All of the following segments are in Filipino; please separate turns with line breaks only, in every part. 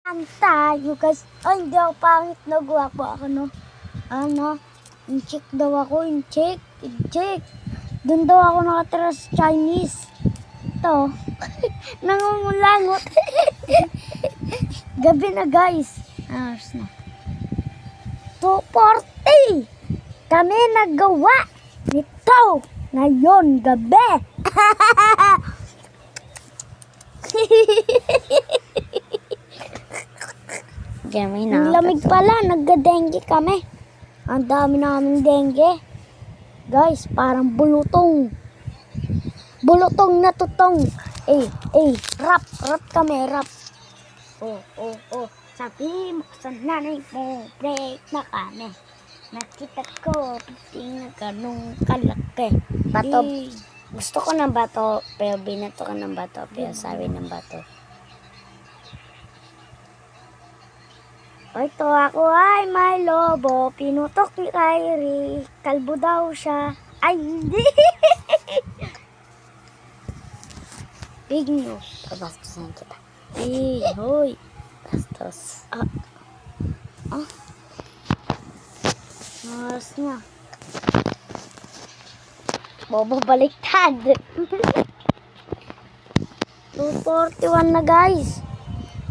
Ang tayo guys. Ay, hindi ako pangit na gwapo ako, no? Incheck daw ako, incheck. Doon daw ako nakatira sa Chinese. Ito, nangungulangot. Gabi na guys. Hours na. 2:40. Kami naggawa nito ngayon gabi. Ang lamig pala, nagga-dengue kami. Ang dami naming dengue. Guys, parang bulutong. Bulutong na tutong. Rap kami, rap. Oh. Sabi mo sa nanay mo, break na kami. Nakita ko, tingnan ka nung kalaki.
Bato. Gusto ko ng bato, pero binato ko ng bato, pero sabi ng bato.
Ito ako ay may lobo, pinutok ni Kyrie, kalbo daw siya. Ay, hindi! Big news.
Pabastusan kita.
Hoy.
Bastos.
Oras na. Bobo baliktad. 2:41 na guys.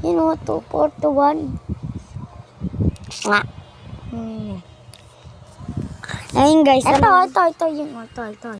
2:41.
Nga. Ayun guys.
Ito.